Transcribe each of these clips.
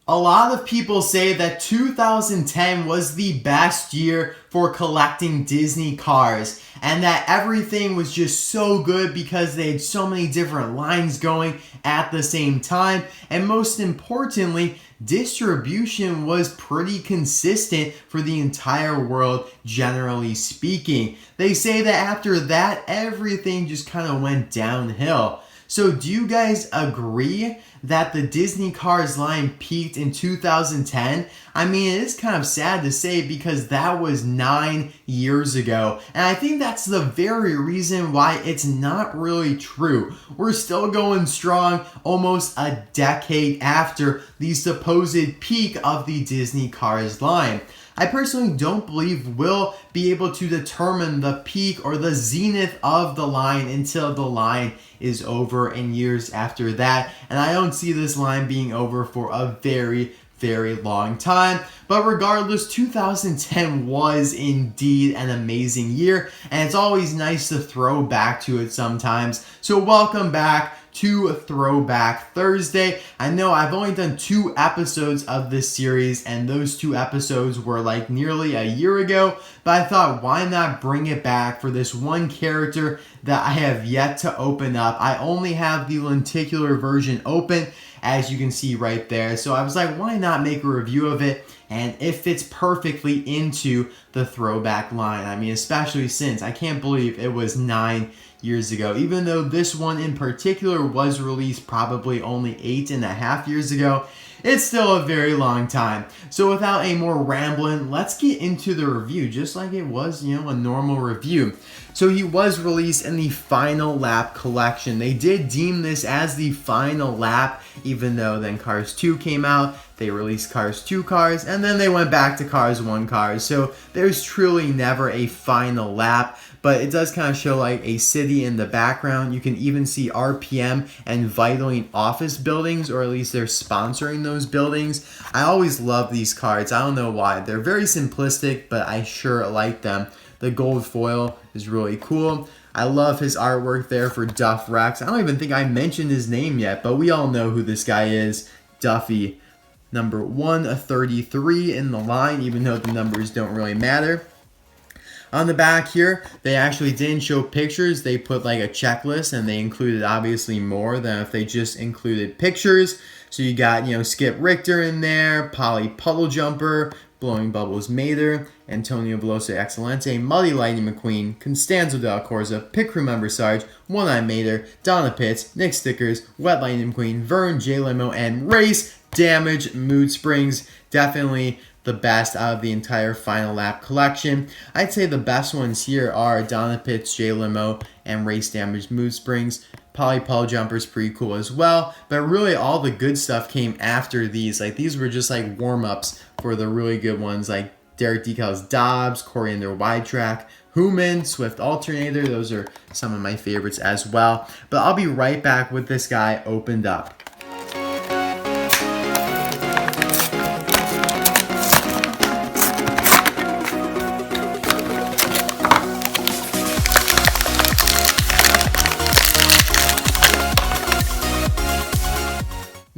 A lot of people say that 2010 was the best year for collecting Disney cars, and that everything was just so good because they had so many different lines going at the same time, and most importantly, distribution was pretty consistent for the entire world, generally speaking. They say that after that, everything just kind of went downhill. So do you guys agree that the Disney Cars line peaked in 2010? I mean, it is kind of sad to say because that was 9 years ago. And I think that's the very reason why it's not really true. We're still going strong almost a decade after the supposed peak of the Disney Cars line. I personally don't believe we'll be able to determine the peak or the zenith of the line until the line is over in years after that. And I don't see this line being over for a very long time. But regardless, 2010 was indeed an amazing year, and it's always nice to throw back to it sometimes. So welcome back to Throwback Thursday. I know I've only done 2 episodes of this series, and those 2 episodes were like nearly a year ago, but I thought, why not bring it back for this one character that I have yet to open up. I only have the lenticular version open, as you can see right there. So I was like, why not make a review of it? And it fits perfectly into the throwback line. I mean, especially since I can't believe it was 9 years ago. Even though this one in particular was released probably only 8.5 years ago, it's still a very long time. So without a more rambling, let's get into the review, just like it was, a normal review. So he was released in the Final Lap collection. They did deem this as the final lap, even though then Cars 2 came out. They released Cars 2 cars, and then they went back to Cars 1 cars. So there's truly never a final lap, but it does kind of show like a city in the background. You can even see RPM and Vitaling office buildings, or at least they're sponsoring those buildings. I always love these cards. I don't know why. They're very simplistic, but I sure like them. The gold foil is really cool. I love his artwork there for Duff Wrecks. I don't even think I mentioned his name yet, but we all know who this guy is. Duffy. Number 133 in the line, even though the numbers don't really matter. On the back here, they actually didn't show pictures. They put like a checklist, and they included obviously more than if they just included pictures. So you got, Skip Richter in there, Polly Puddle Jumper, Blowing Bubbles Mater, Antonio Veloso Excelente, Muddy Lightning McQueen, Constanzo Del Corza, Pit Crew Member Sarge, One Eye Mater, Donna Pitts, Nick Stickers, Wet Lightning McQueen, Vern J Limo, and Race Damage Mood Springs. Definitely the best out of the entire Final Lap collection. I'd say the best ones here are Donna Pitts, J Limo, and Race Damage Mood Springs. Polly Puddle Jumper's pretty cool as well, but really all the good stuff came after these. Like, these were just like warm-ups for the really good ones, like Derek Decal's Dobbs, Coriander Wide Track, Human, Swift Alternator. Those are some of my favorites as well. But I'll be right back with this guy opened up.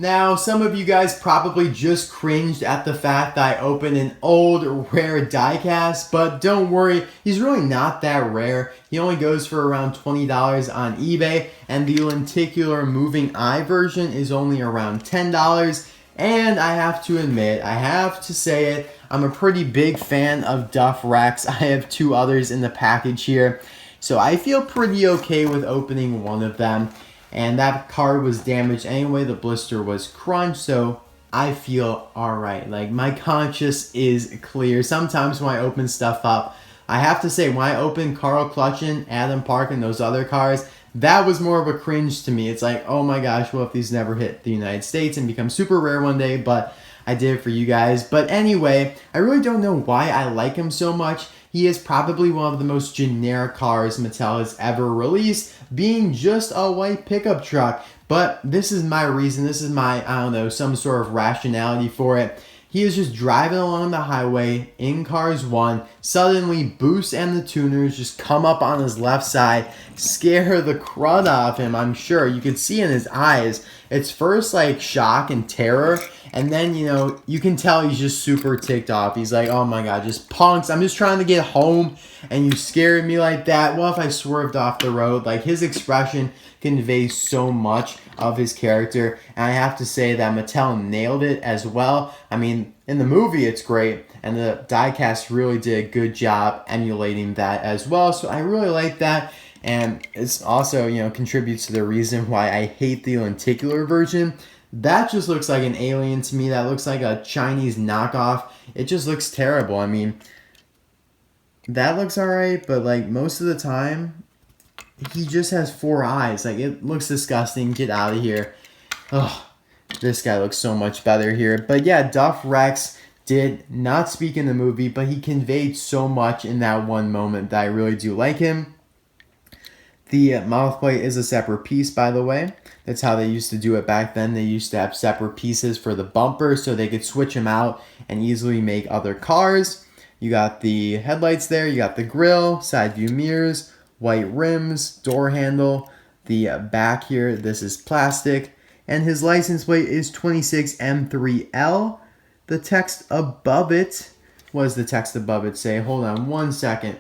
Now, some of you guys probably just cringed at the fact that I opened an old, rare diecast, but don't worry, he's really not that rare. He only goes for around $20 on eBay, and the lenticular moving eye version is only around $10. And I have to admit, I have to say it, I'm a pretty big fan of Duff Wrecks. I have 2 others in the package here, so I feel pretty okay with opening one of them. And that card was damaged anyway. The blister was crunched, so I feel alright. Like, my conscience is clear. Sometimes when I open stuff up, I have to say, when I opened Carl Clutchin, Adam Park, and those other cards, that was more of a cringe to me. It's like, oh my gosh, what if these never hit the United States and become super rare one day? But I did it for you guys. But anyway, I really don't know why I like him so much. He is probably one of the most generic cars Mattel has ever released, being just a white pickup truck. But this is my reason. This is my, some sort of rationality for it. He is just driving along the highway in Cars 1. Suddenly, Boost and the tuners just come up on his left side, scare the crud out of him, I'm sure. You can see in his eyes, it's first like shock and terror, And then, you know, you can tell he's just super ticked off. He's like, oh my god, just punks. I'm just trying to get home and you scared me like that. What if I swerved off the road? Like, his expression conveys so much of his character. And I have to say that Mattel nailed it as well. I mean, in the movie, it's great. And the diecast really did a good job emulating that as well. So I really like that. And it's also, you know, contributes to the reason why I hate the lenticular version. That just looks like an alien to me. That looks like a Chinese knockoff. It just looks terrible. I mean, that looks alright, but like most of the time, he just has 4 eyes. Like, it looks disgusting. Get out of here. Ugh, this guy looks so much better here. But yeah, Duff Wrecks did not speak in the movie, but he conveyed so much in that one moment that I really do like him. The mouth plate is a separate piece, by the way. That's how they used to do it back then. They used to have separate pieces for the bumper so they could switch them out and easily make other cars. You got the headlights there. You got the grille, side view mirrors, white rims, door handle. The back here, this is plastic. And his license plate is 26M3L. The text above it, what does the text above it say? Hold on one second.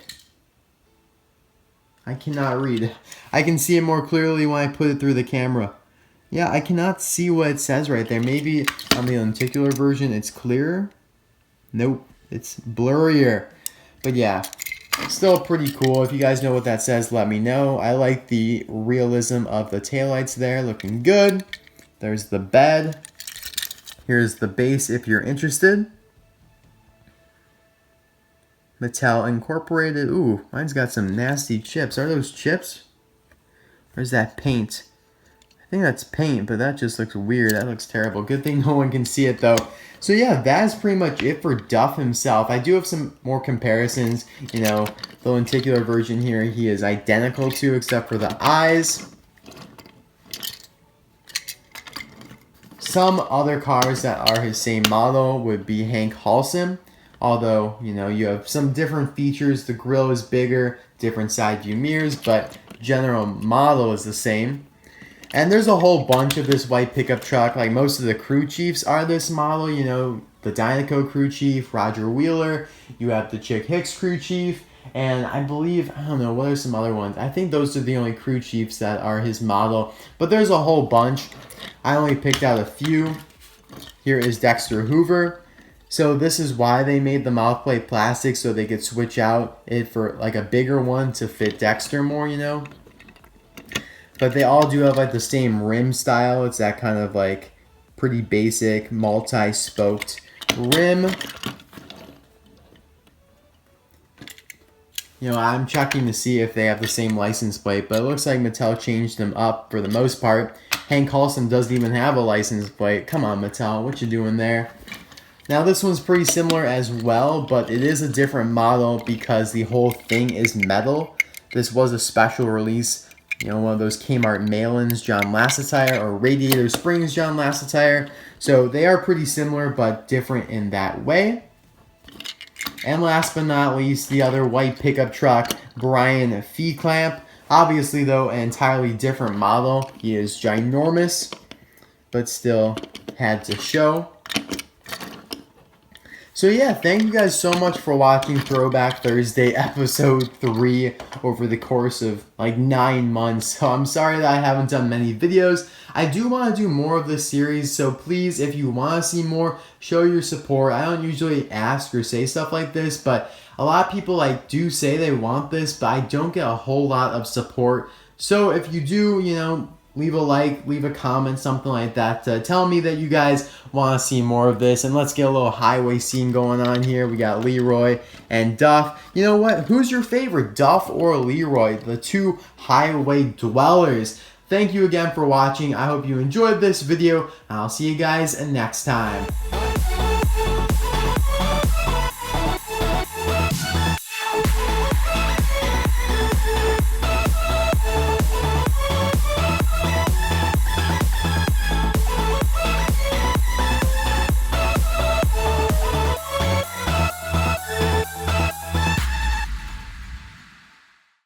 I cannot read. I can see it more clearly when I put it through the camera. Yeah, I cannot see what it says right there. Maybe on the lenticular version it's clearer. Nope, it's blurrier. But yeah, still pretty cool. If you guys know what that says, let me know. I like the realism of the taillights there, looking good. There's the bed. Here's the base if you're interested. Mattel Incorporated. Ooh, mine's got some nasty chips. Are those chips? Or is that paint? I think that's paint, but that just looks weird. That looks terrible. Good thing no one can see it, though. So yeah, that's pretty much it for Duff himself. I do have some more comparisons. You know, the lenticular version here, he is identical to, except for the eyes. Some other cars that are his same model would be Hank Halsem. Although, you know, you have some different features. The grille is bigger, different side view mirrors, but general model is the same. And there's a whole bunch of this white pickup truck. Like, most of the crew chiefs are this model. You know, the Dynaco crew chief, Roger Wheeler. You have the Chick Hicks crew chief. And I believe, I don't know, what are some other ones? I think those are the only crew chiefs that are his model. But there's a whole bunch. I only picked out a few. Here is Dexter Hoover. So this is why they made the mouthplate plastic, so they could switch out it for like a bigger one to fit Dexter more, you know. But they all do have like the same rim style. It's that kind of like pretty basic multi-spoked rim. You know, I'm checking to see if they have the same license plate, but it looks like Mattel changed them up for the most part. Hank Halsem doesn't even have a license plate. Come on, Mattel, what you doing there? Now this one's pretty similar as well, but it is a different model because the whole thing is metal. This was a special release, you know, one of those Kmart mail-ins, John Lasseter, or Radiator Springs, John Lasseter. So they are pretty similar, but different in that way. And last but not least, the other white pickup truck, Brian Feeclamp. Obviously, though, an entirely different model. He is ginormous, but still had to show. So yeah, thank you guys so much for watching Throwback Thursday episode 3 over the course of like 9 months. So I'm sorry that I haven't done many videos. I do want to do more of this series, so please, if you want to see more, show your support. I don't usually ask or say stuff like this, but a lot of people like do say they want this, but I don't get a whole lot of support. So if you do, you know, leave a like, leave a comment, something like that. Tell me that you guys want to see more of this. And let's get a little highway scene going on here. We got Leroy and Duff. You know what? Who's your favorite, Duff or Leroy? The two highway dwellers. Thank you again for watching. I hope you enjoyed this video. I'll see you guys next time.